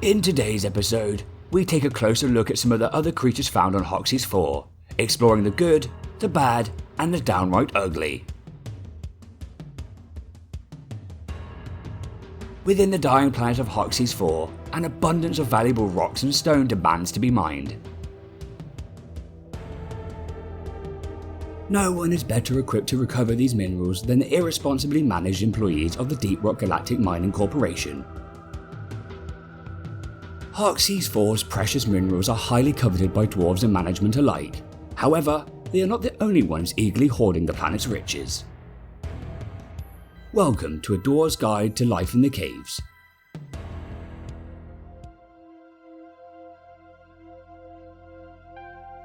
In today's episode, we take a closer look at some of the other creatures found on Hoxxes IV, exploring the good, the bad, and the downright ugly. Within the dying planet of Hoxxes IV, an abundance of valuable rocks and stone demands to be mined. No one is better equipped to recover these minerals than the irresponsibly managed employees of the Rock Galactic Mining Corporation. Hoxxes IV's precious minerals are highly coveted by dwarves and management alike. However, they are not the only ones eagerly hoarding the planet's riches. Welcome to A Dwarf's Guide to Life in the Caves.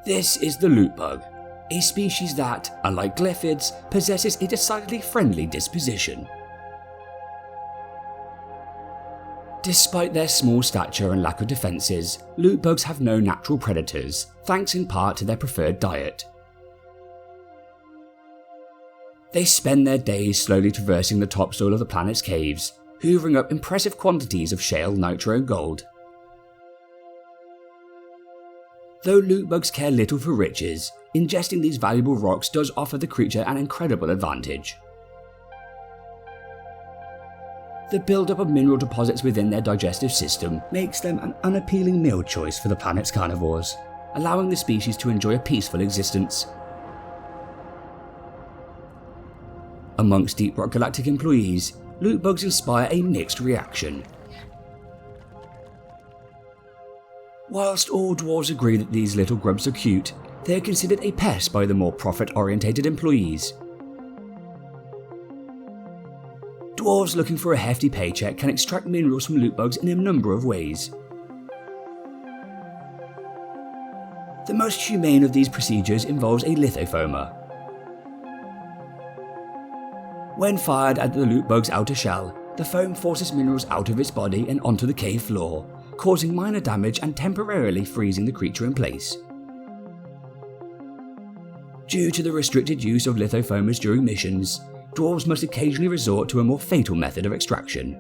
This is the loot bug, a species that, unlike glyphids, possesses a decidedly friendly disposition. Despite their small stature and lack of defences, loot bugs have no natural predators, thanks in part to their preferred diet. They spend their days slowly traversing the topsoil of the planet's caves, hoovering up impressive quantities of shale, nitro, and gold. Though loot bugs care little for riches, ingesting these valuable rocks does offer the creature an incredible advantage. The build-up of mineral deposits within their digestive system makes them an unappealing meal choice for the planet's carnivores, allowing the species to enjoy a peaceful existence. Amongst Rock Galactic employees, loot bugs inspire a mixed reaction. Whilst all dwarves agree that these little grubs are cute, they are considered a pest by the more profit-orientated employees. Dwarves looking for a hefty paycheck can extract minerals from loot bugs in a number of ways. The most humane of these procedures involves a lithofoamer. When fired at the loot bug's outer shell, the foam forces minerals out of its body and onto the cave floor, causing minor damage and temporarily freezing the creature in place. Due to the restricted use of lithofoamers during missions, dwarves must occasionally resort to a more fatal method of extraction.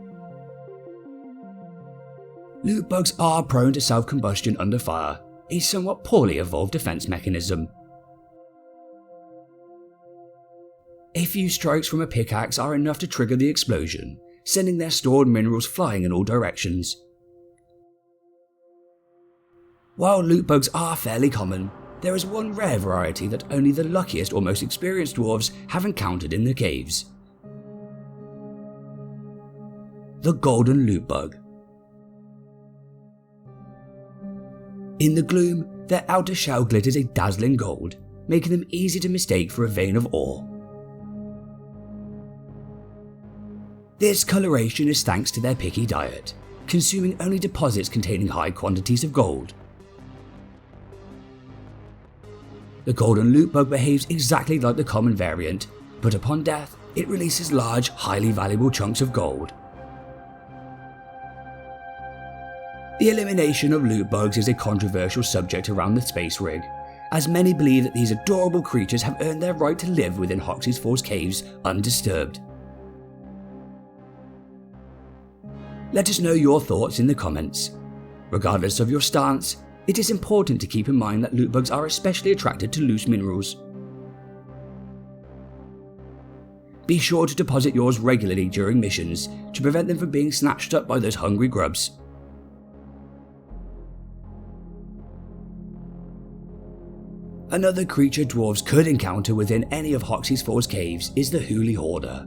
Loot bugs are prone to self-combustion under fire, a somewhat poorly evolved defense mechanism. A few strikes from a pickaxe are enough to trigger the explosion, sending their stored minerals flying in all directions. While loot bugs are fairly common, there is one rare variety that only the luckiest or most experienced dwarves have encountered in the caves. The golden loot bug. In the gloom, their outer shell glitters a dazzling gold, making them easy to mistake for a vein of ore. This coloration is thanks to their picky diet, consuming only deposits containing high quantities of gold. The golden loot bug behaves exactly like the common variant, but upon death, it releases large, highly valuable chunks of gold. The elimination of loot bugs is a controversial subject around the space rig, as many believe that these adorable creatures have earned their right to live within Hoxxes IV's caves undisturbed. Let us know your thoughts in the comments. Regardless of your stance, it is important to keep in mind that loot bugs are especially attracted to loose minerals. Be sure to deposit yours regularly during missions to prevent them from being snatched up by those hungry grubs. Another creature dwarves could encounter within any of Hoxxes IV's caves is the Huuli Hoarder.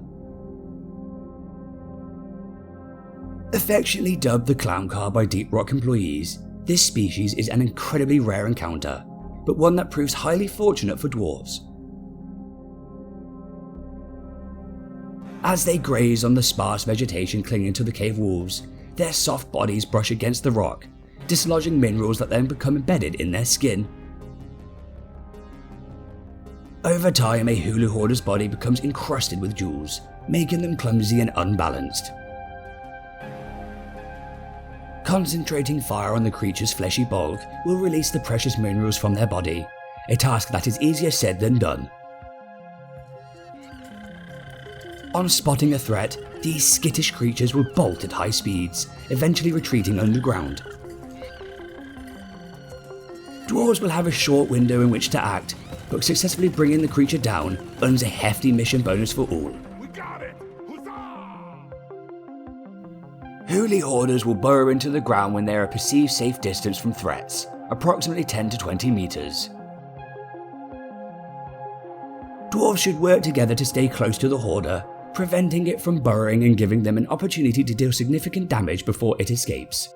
Affectionately dubbed the clown car by Deep Rock employees, this species is an incredibly rare encounter, but one that proves highly fortunate for dwarves. As they graze on the sparse vegetation clinging to the cave walls, their soft bodies brush against the rock, dislodging minerals that then become embedded in their skin. Over time, a Huuli Hoarder's body becomes encrusted with jewels, making them clumsy and unbalanced. Concentrating fire on the creature's fleshy bulk will release the precious minerals from their body, a task that is easier said than done. On spotting a threat, These skittish creatures will bolt at high speeds, eventually retreating underground. Dwarves will have a short window in which to act, but successfully bringing the creature down earns a hefty mission bonus for all. We got it! Huzzah! Huuli Hoarders will burrow into the ground when they are a perceived safe distance from threats, approximately 10 to 20 meters. Dwarves should work together to stay close to the Hoarder, preventing it from burrowing and giving them an opportunity to deal significant damage before it escapes.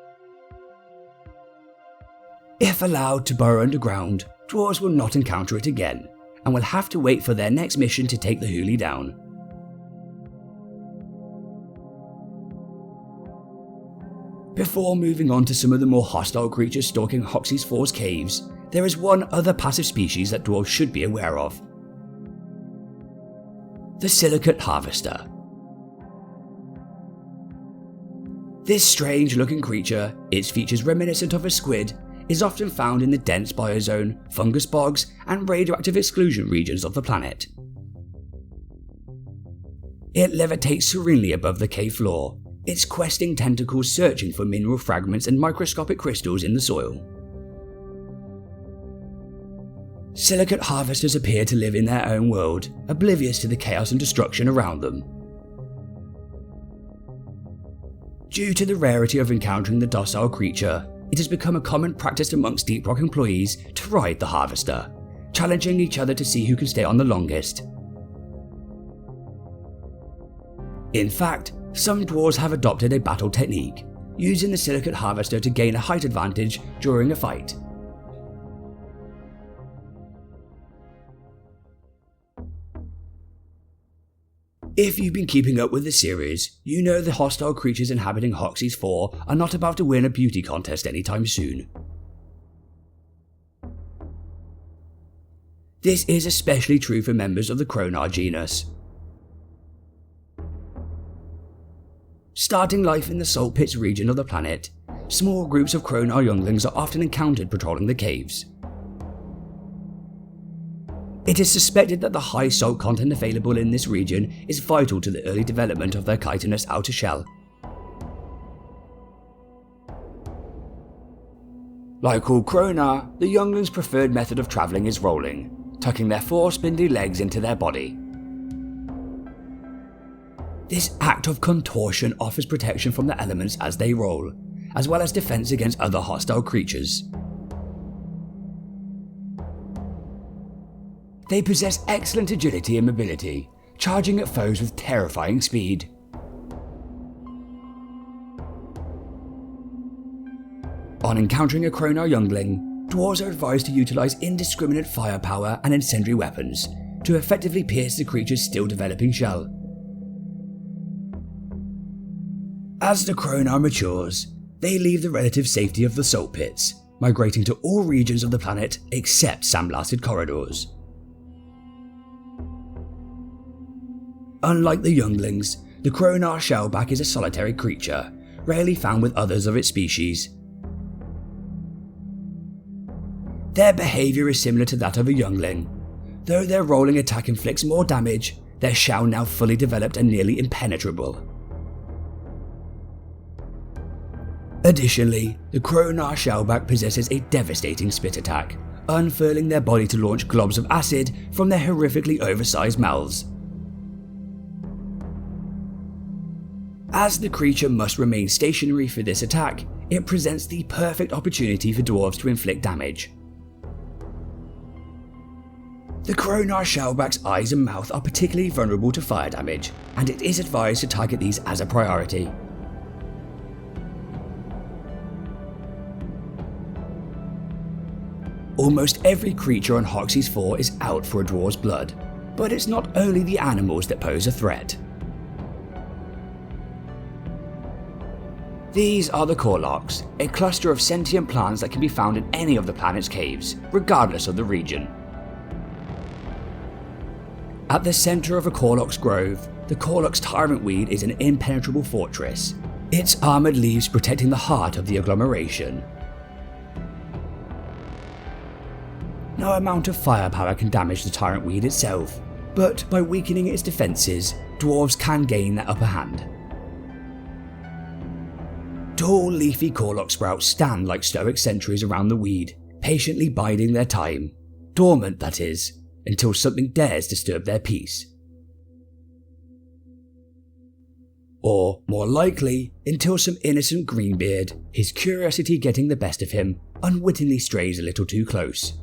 If allowed to burrow underground, Dwarves will not encounter it again, and will have to wait for their next mission to take the Huuli down. Before moving on to some of the more hostile creatures stalking Hoxxes IV's caves, there is one other passive species that Dwarves should be aware of. The Silicate Harvester. This strange looking creature, its features reminiscent of a squid, is often found in the dense biozone, fungus bogs, and radioactive exclusion regions of the planet. It levitates serenely above the cave floor, its questing tentacles searching for mineral fragments and microscopic crystals in the soil. Silicate harvesters appear to live in their own world, oblivious to the chaos and destruction around them. Due to the rarity of encountering the docile creature, it has become a common practice amongst Deep Rock employees to ride the Harvester, challenging each other to see who can stay on the longest. In fact, some dwarves have adopted a battle technique, using the Silicate Harvester to gain a height advantage during a fight. If you've been keeping up with the series, you know the hostile creatures inhabiting Hoxxes IV are not about to win a beauty contest anytime soon. This is especially true for members of the Kronar genus. Starting life in the salt pits region of the planet, small groups of Kronar younglings are often encountered patrolling the caves. It is suspected that the high salt content available in this region is vital to the early development of their chitinous outer shell. Like all Kronar, the younglings' preferred method of travelling is rolling, tucking their 4 spindly legs into their body. This act of contortion offers protection from the elements as they roll, as well as defense against other hostile creatures. They possess excellent agility and mobility, charging at foes with terrifying speed. On encountering a Kronar youngling, dwarves are advised to utilize indiscriminate firepower and incendiary weapons to effectively pierce the creature's still developing shell. As the Kronar matures, they leave the relative safety of the salt pits, migrating to all regions of the planet except sandblasted corridors. Unlike the younglings, the Kronar Shellback is a solitary creature, rarely found with others of its species. Their behaviour is similar to that of a youngling. Though their rolling attack inflicts more damage, their shell now fully developed and nearly impenetrable. Additionally, the Kronar Shellback possesses a devastating spit attack, unfurling their body to launch globs of acid from their horrifically oversized mouths. As the creature must remain stationary for this attack, it presents the perfect opportunity for dwarves to inflict damage. The Kronar Shellback's eyes and mouth are particularly vulnerable to fire damage, and it is advised to target these as a priority. Almost every creature on Hoxxes IV is out for a dwarf's blood, but it's not only the animals that pose a threat. These are the Korlox, a cluster of sentient plants that can be found in any of the planet's caves, regardless of the region. At the centre of a Korlox grove, the Korlox Tyrant weed is an impenetrable fortress, its armoured leaves protecting the heart of the agglomeration. No amount of firepower can damage the Tyrant weed itself, but by weakening its defences, dwarves can gain that upper hand. Tall, leafy Korlox sprouts stand like stoic sentries around the weed, patiently biding their time. Dormant, that is, until something dares disturb their peace. Or, more likely, until some innocent greenbeard, his curiosity getting the best of him, unwittingly strays a little too close.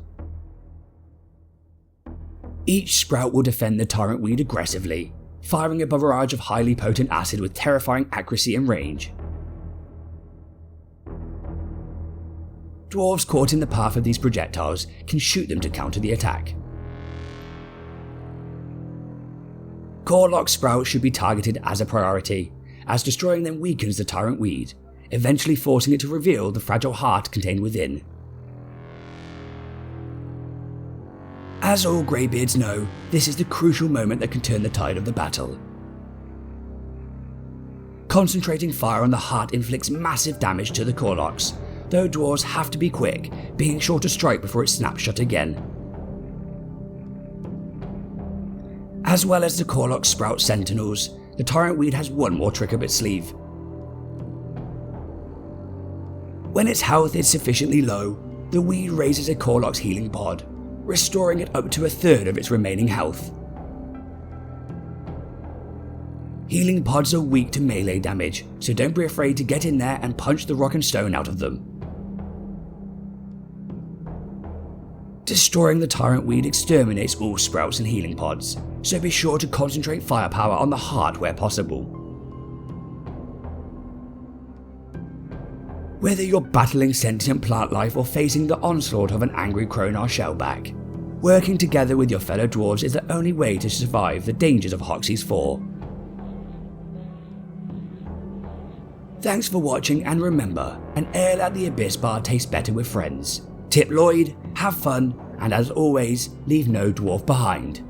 Each sprout will defend the Tyrant weed aggressively, firing a barrage of highly potent acid with terrifying accuracy and range. Dwarves caught in the path of these projectiles can shoot them to counter the attack. Korlox sprouts should be targeted as a priority, as destroying them weakens the Tyrant weed, eventually forcing it to reveal the fragile heart contained within. As all greybeards know, this is the crucial moment that can turn the tide of the battle. Concentrating fire on the heart inflicts massive damage to the Korlox, though dwarves have to be quick, being sure to strike before it snaps shut again. As well as the Korlox sprout sentinels, the Tyrant weed has one more trick up its sleeve. When its health is sufficiently low, the weed raises a Korlox healing pod, restoring it up to a third of its remaining health. Healing pods are weak to melee damage, so don't be afraid to get in there and punch the rock and stone out of them. Destroying the Tyrant weed exterminates all sprouts and healing pods, so be sure to concentrate firepower on the heart where possible. Whether you're battling sentient plant life or facing the onslaught of an angry Kronar Shellback, working together with your fellow dwarves is the only way to survive the dangers of Hoxxes IV. Thanks for watching, and remember, an ale at the Abyss Bar tastes better with friends. Tip Lloyd, have fun, and as always, leave no dwarf behind.